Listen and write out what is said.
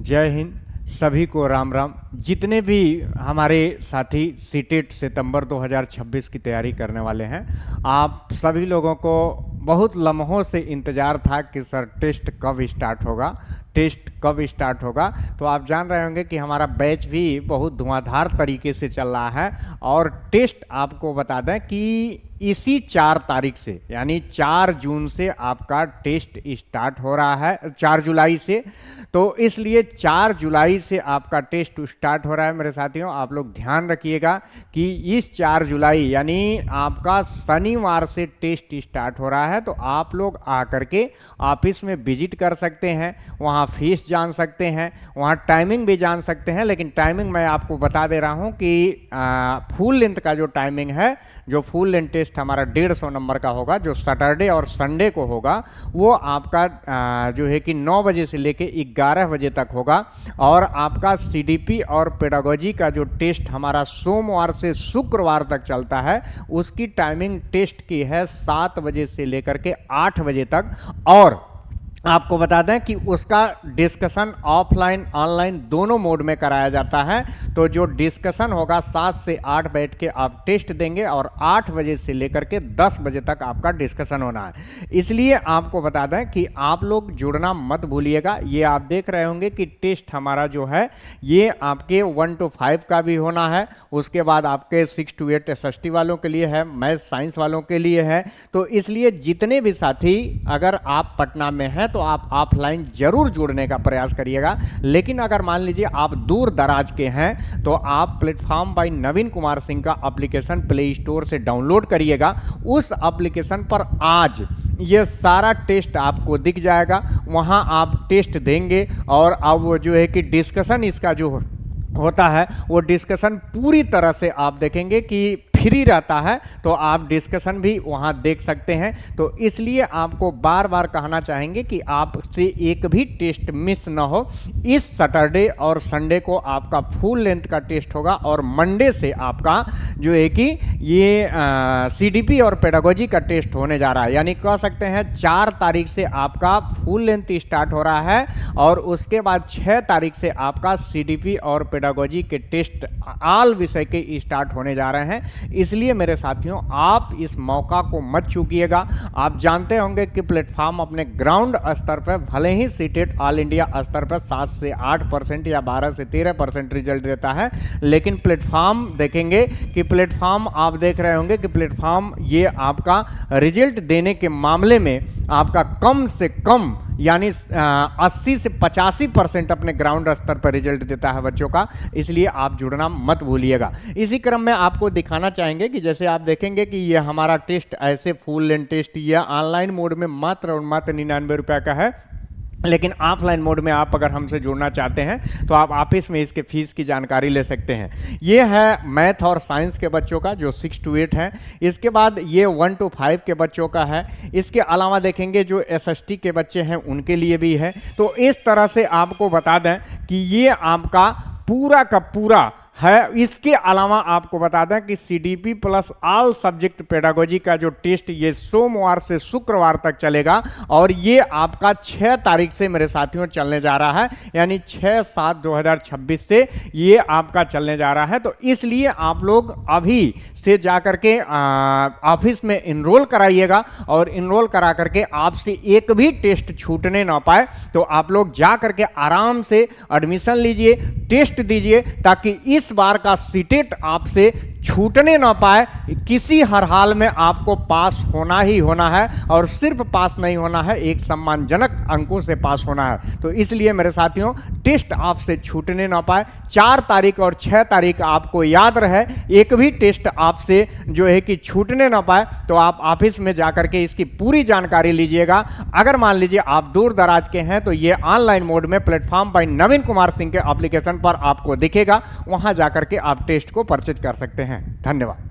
जय हिंद। सभी को राम राम। जितने भी हमारे साथी सीटेट सितंबर 2026 की तैयारी करने वाले हैं, आप सभी लोगों को बहुत लम्हों से इंतज़ार था कि सर टेस्ट कब स्टार्ट होगा, टेस्ट कब स्टार्ट होगा। तो आप जान रहे होंगे कि हमारा बैच भी बहुत धुआंधार तरीके से चल रहा है। और टेस्ट आपको बता दें कि इसी 4 तारीख से यानी 4 जून से आपका टेस्ट स्टार्ट हो रहा है, 4 जुलाई से। तो इसलिए 4 जुलाई से आपका टेस्ट स्टार्ट हो रहा है मेरे साथियों। आप लोग ध्यान रखिएगा कि इस 4 जुलाई यानी आपका शनिवार से टेस्ट स्टार्ट हो रहा है। तो आप लोग आकर के ऑफिस में विजिट कर सकते हैं, वहाँ फीस जान सकते हैं, वहाँ टाइमिंग भी जान सकते हैं। लेकिन टाइमिंग मैं आपको बता दे रहा हूँ कि फुल लेंथ का जो टाइमिंग है, जो फुल लेंथ टेस्ट हमारा 150 नंबर का होगा, जो सैटरडे और संडे को होगा, वो आपका जो है कि 9 बजे से लेके 11 बजे तक होगा। और आपका सीडीपी और पेडागोजी का जो टेस्ट हमारा सोमवार से शुक्रवार तक चलता है, उसकी टाइमिंग टेस्ट की है 7 बजे से लेकर के 8 बजे तक। और आपको बता दें कि उसका डिस्कशन ऑफलाइन ऑनलाइन दोनों मोड में कराया जाता है। तो जो डिस्कशन होगा 7 से 8 बैठ के आप टेस्ट देंगे और 8 बजे से लेकर के 10 बजे तक आपका डिस्कशन होना है। इसलिए आपको बता दें कि आप लोग जुड़ना मत भूलिएगा। ये आप देख रहे होंगे कि टेस्ट हमारा जो है ये आपके 1 to 5 का भी होना है, उसके बाद आपके 6 to 8 SST वालों के लिए है, मैथ साइंस वालों के लिए है। तो इसलिए जितने भी साथी अगर आप पटना में हैं तो आप ऑफलाइन जरूर जुड़ने का प्रयास करिएगा। लेकिन अगर मान लीजिए आप दूर दराज के हैं तो आप प्लेटफॉर्म बाय नवीन कुमार सिंह का एप्लीकेशन प्ले स्टोर से डाउनलोड करिएगा। उस एप्लीकेशन पर आज ये सारा टेस्ट आपको दिख जाएगा, वहां आप टेस्ट देंगे और अब वो जो है कि डिस्कशन इसका जो होता है वो डिस्कशन पूरी तरह से आप देखेंगे कि फ्री रहता है। तो आप डिस्कशन भी वहां देख सकते हैं। तो इसलिए आपको बार बार कहना चाहेंगे कि आपसे एक भी टेस्ट मिस ना हो। इस सैटरडे और संडे को आपका फुल लेंथ का टेस्ट होगा और मंडे से आपका जो है कि ये सीडीपी और पेडागोजी का टेस्ट होने जा रहा है। यानी कह सकते हैं 4 तारीख से आपका फुल लेंथ स्टार्ट हो रहा है और उसके बाद 6 तारीख से आपका सीडीपी और पेडागोजी के टेस्ट ऑल विषय के स्टार्ट होने जा रहे हैं। इसलिए मेरे साथियों आप इस मौका को मत चूकिएगा। आप जानते होंगे कि प्लेटफॉर्म अपने ग्राउंड स्तर पर भले ही सीटेट ऑल इंडिया स्तर पर 7 से 8% या 12 से 13% रिजल्ट देता है, लेकिन प्लेटफॉर्म देखेंगे कि प्लेटफॉर्म आप देख रहे होंगे कि प्लेटफॉर्म ये आपका रिजल्ट देने के मामले में आपका कम से कम यानी 80 से 85% अपने ग्राउंड स्तर पर रिजल्ट देता है बच्चों का। इसलिए आप जुड़ना मत भूलिएगा। इसी क्रम में आपको दिखाना चाहेंगे कि जैसे आप देखेंगे कि ये हमारा टेस्ट ऐसे फुल लेंथ टेस्ट ये ऑनलाइन मोड में मात्र और मात्र 99 रुपये का है। लेकिन ऑफलाइन मोड में आप अगर हमसे जुड़ना चाहते हैं तो आप ऑफिस में इसके फीस की जानकारी ले सकते हैं। ये है मैथ और साइंस के बच्चों का जो 6 to 8 है। इसके बाद ये 1 to 5 के बच्चों का है। इसके अलावा देखेंगे जो SST के बच्चे हैं उनके लिए भी है। तो इस तरह से आपको बता दें कि ये आपका पूरा का पूरा है। इसके अलावा आपको बता दें कि CDP plus all subject pedagogy का जो टेस्ट ये सोमवार से शुक्रवार तक चलेगा और ये आपका 6 तारीख से मेरे साथियों चलने जा रहा है। यानी 6/7/2026 से ये आपका चलने जा रहा है। तो इसलिए आप लोग अभी से जाकर के ऑफिस में इनरोल कराइएगा और इनरोल करा करके आपसे एक भी टेस्ट छूटने ना पाए। तो आप लोग जा करके आराम से एडमिशन लीजिए, टेस्ट दीजिए, ताकि इस बार का सीटेट आपसे छूटने ना पाए। किसी हर हाल में आपको पास होना ही होना है और सिर्फ पास नहीं होना है, एक सम्मानजनक अंकों से पास होना है। तो इसलिए मेरे साथियों टेस्ट आपसे छूटने ना पाए। 4 तारीख और 6 तारीख आपको याद रहे, एक भी टेस्ट आपसे जो है कि छूटने ना पाए। तो आप ऑफिस में जाकर के इसकी पूरी जानकारी लीजिएगा। अगर मान लीजिए आप दूर दराज के हैं तो ये ऑनलाइन मोड में प्लेटफॉर्म बाय नवीन कुमार सिंह के एप्लीकेशन पर आपको दिखेगा, वहां जाकर के आप टेस्ट को परचेज कर सकते हैं। धन्यवाद।